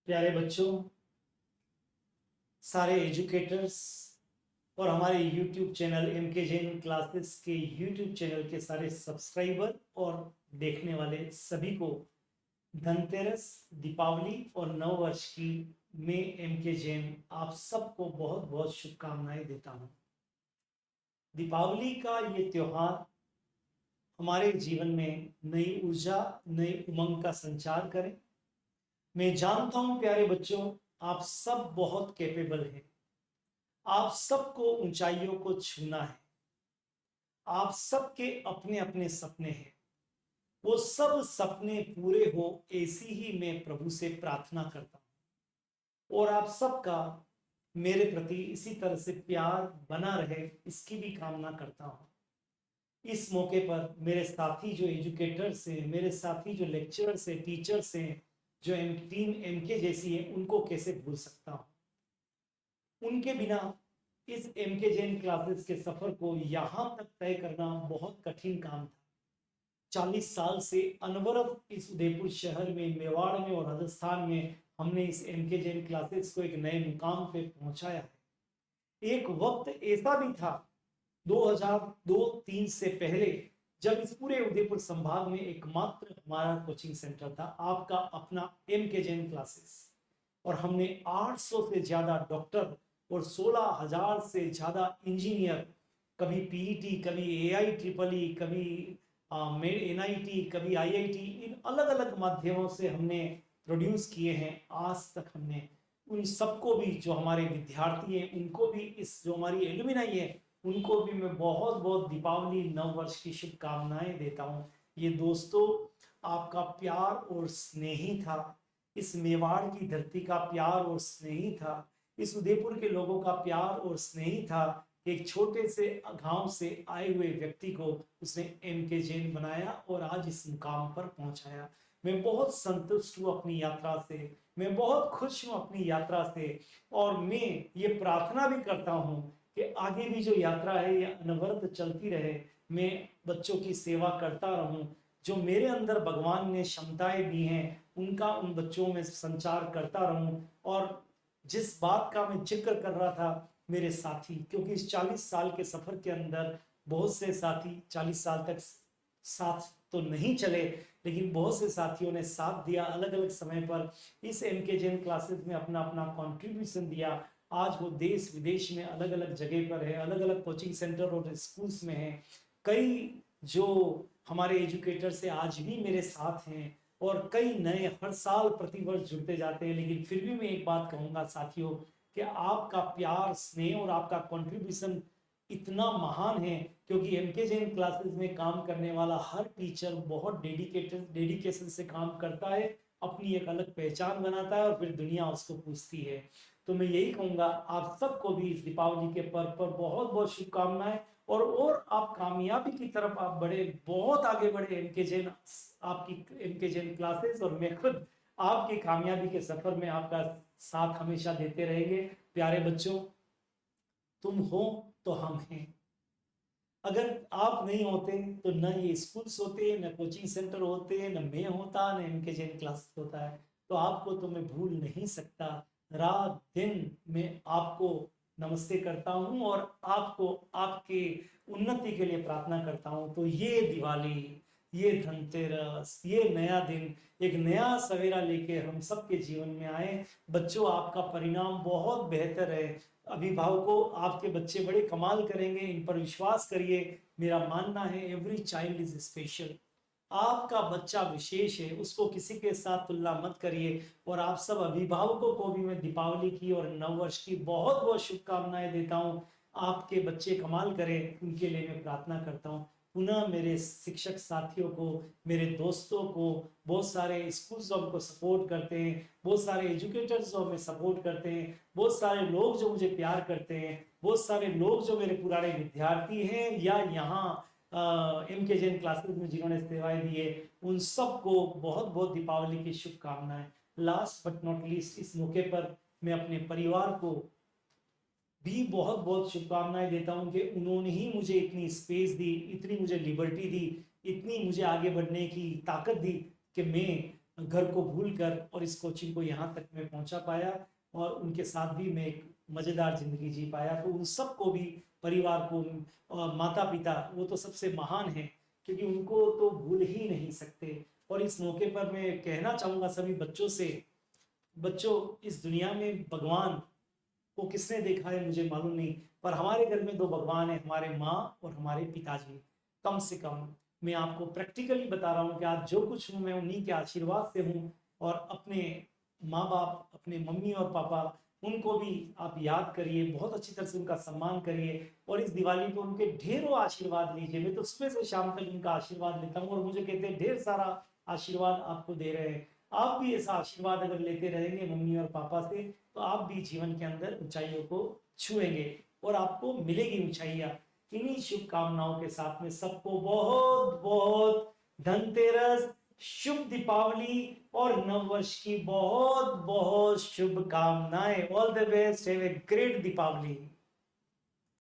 प्यारे बच्चों, सारे एजुकेटर्स और हमारे YouTube channel MK Jain classes के YouTube चैनल के सारे सब्सक्राइबर और देखने वाले सभी को धनतेरस, दीपावली और नव वर्ष की मैं MK जैन आप सबको बहुत बहुत शुभकामनाएं देता हूं। दीपावली का ये त्योहार हमारे जीवन में नई ऊर्जा, नई उमंग का संचार करें। मैं जानता हूं प्यारे बच्चों, आप सब बहुत कैपेबल हैं। आप सबको ऊंचाइयों को छूना है। आप सबके अपने अपने सपने हैं। वो सब सपने पूरे हो ऐसी ही मैं प्रभु से प्रार्थना करता हूं और आप सबका मेरे प्रति इसी तरह से प्यार बना रहे इसकी भी कामना करता हूं। इस मौके पर मेरे साथी जो एजुकेटर्स हैं, मेरे साथी जो लेक्चरर्स हैं, टीचर्स हैं, जो टीम MK जैसी है, उनको कैसे भूल सकता हूं। उनके बिना इस MK जैन क्लासेस के सफर को यहां तक तय करना बहुत कठिन काम था। 40 साल से अनवरत इस उदयपुर शहर में, मेवाड़ में और राजस्थान में हमने इस MK जैन क्लासेस को एक नए मुकाम पे पहुंचाया है। एक वक्त ऐसा भी था 2002-3 से पहले, जब इस पूरे उदयपुर संभाग में एकमात्र हमारा कोचिंग सेंटर था, आपका अपना MK जैन क्लासेस, और हमने 800 से ज्यादा डॉक्टर और 16,000 से ज्यादा इंजीनियर, कभी PET, कभी AIEEE, कभी NIT, कभी IIT, इन अलग अलग माध्यमों से हमने प्रोड्यूस किए हैं। आज तक हमने उन सबको भी, जो हमारे विद्यार्थी हैं, उनको भी, इस जो हमारी एलुमिनाई है, उनको भी मैं बहुत बहुत दीपावली नव वर्ष की शुभकामनाएं देता हूं। ये दोस्तों, आपका प्यार और स्नेह ही था, इस मेवाड़ की धरती का प्यार और स्नेह ही था, इस उदयपुर के लोगों का प्यार और स्नेह ही था। एक छोटे से गांव से आए हुए व्यक्ति को उसने MK जैन बनाया और आज इस मुकाम पर पहुंचाया। मैं बहुत संतुष्ट हूं अपनी यात्रा से, मैं बहुत खुश हूं अपनी यात्रा से, और मैं ये प्रार्थना भी करता हूं कि आगे भी जो यात्रा है ये अनवरत चलती रहे। मैं बच्चों की सेवा करता रहूं, जो मेरे अंदर भगवान ने क्षमताएं दी हैं उनका उन बच्चों में संचार करता रहूं। और जिस बात का मैं जिक्र कर रहा था, मेरे साथी, क्योंकि इस 40 साल के सफर के अंदर बहुत से साथी 40 साल तक साथ तो नहीं चले, लेकिन बहुत से साथियों ने साथ दिया, अलग अलग समय पर इस MK जैन क्लासेस में अपना अपना कंट्रीब्यूशन दिया। आज वो देश विदेश में अलग अलग जगह पर है, अलग अलग कोचिंग सेंटर और स्कूल्स में है। कई जो हमारे एजुकेटर से आज भी मेरे साथ हैं और कई नए हर साल प्रतिवर्ष जुड़ते जाते हैं। लेकिन फिर भी मैं एक बात कहूंगा साथियों, कि आपका प्यार, स्नेह और आपका कंट्रीब्यूशन इतना महान है, क्योंकि MK जैन क्लासेस में काम करने वाला हर टीचर बहुत डेडिकेशन से काम करता है, अपनी एक अलग पहचान बनाता है और फिर दुनिया उसको पूछती है। तो मैं यही कहूंगा, आप सबको भी इस दीपावली के पर्व पर बहुत बहुत शुभकामनाएं, और आप कामयाबी की तरफ आप बढ़े, बहुत आगे बढ़े MK जैन, आपकी MK जैन क्लासेस और मैं खुद आपकी कामयाबी के सफर में आपका साथ हमेशा देते रहेंगे। प्यारे बच्चों, तुम हो तो हम हैं। अगर आप नहीं होते तो न ये स्कूल्स होते, न कोचिंग सेंटर होते, न मैं होता, न MK जैन क्लास होता है। तो आपको तो मैं भूल नहीं सकता। रात दिन मैं आपको नमस्ते करता हूं और आपको आपके उन्नति के लिए प्रार्थना करता हूं। तो ये दिवाली, ये धनतेरस, ये नया दिन, एक नया सवेरा लेके हम सबके जीवन में आए। बच्चों, आपका परिणाम बहुत बेहतर है। अभिभावकों, आपके बच्चे बड़े कमाल करेंगे, इन पर विश्वास करिए। मेरा मानना है एवरी चाइल्ड इज स्पेशल। आपका बच्चा विशेष है, उसको किसी के साथ तुलना मत करिए। और आप सब अभिभावकों को भी मैं दीपावली की और नववर्ष की बहुत बहुत शुभकामनाएं देता हूं। आपके बच्चे कमाल करें, उनके लिए मैं प्रार्थना करता हूं। पुनः मेरे शिक्षक साथियों को, मेरे दोस्तों को, बहुत सारे स्कूल्स जो हमको सपोर्ट करते हैं, बहुत सारे एजुकेटर्स जो हमें सपोर्ट करते हैं, बहुत सारे लोग जो मुझे प्यार करते हैं, बहुत सारे लोग जो मेरे पुराने विद्यार्थी हैं या यहाँ MK जैन क्लासेस में जिन्होंने सेवाएं दी है, उन सबको बहुत बहुत दीपावली की शुभकामनाएं। लास्ट बट नॉट लीस्ट, इस मौके पर मैं अपने परिवार को भी बहुत बहुत शुभकामनाएं देता हूं कि उन्होंने ही मुझे इतनी स्पेस दी, इतनी मुझे लिबर्टी दी, इतनी मुझे आगे बढ़ने की ताकत दी कि मैं घर को भूलकर और इस कोचिंग को यहाँ तक मैं पहुंचा पाया और उनके साथ भी मैं एक मजेदार जिंदगी जी पाया। तो उन सबको भी, परिवार को, माता पिता, वो तो सबसे महान है क्योंकि उनको तो भूल ही नहीं सकते। और इस मौके पर मैं कहना चाहूंगा सभी बच्चों से, बच्चों, इस दुनिया में भगवान को किसने देखा है मुझे मालूम नहीं, पर हमारे घर में दो भगवान है, हमारे माँ और हमारे पिताजी। कम से कम मैं आपको प्रैक्टिकली बता रहा हूँ कि आज जो कुछ हूँ मैं उन्हीं के आशीर्वाद से हूँ। और अपने माँ बाप, अपने मम्मी और पापा, उनको भी आप याद करिए, बहुत अच्छी तरह से उनका सम्मान करिए और इस दिवाली पे उनके ढेरों आशीर्वाद लीजिए। मैं तो सुबह से शाम तक उनका आशीर्वाद लेता हूँ और मुझे कहते हैं ढेर सारा आशीर्वाद आपको दे रहे हैं। आप भी ऐसा आशीर्वाद अगर लेते रहेंगे मम्मी और पापा से, तो आप भी जीवन के अंदर ऊंचाइयों को छुएंगे और आपको मिलेगी ऊंचाइयां। इन्हीं शुभकामनाओं के साथ में सबको बहुत बहुत धनतेरस, शुभ दीपावली और नववर्ष की बहुत बहुत शुभकामनाएं। All the best, have a great Deepawali.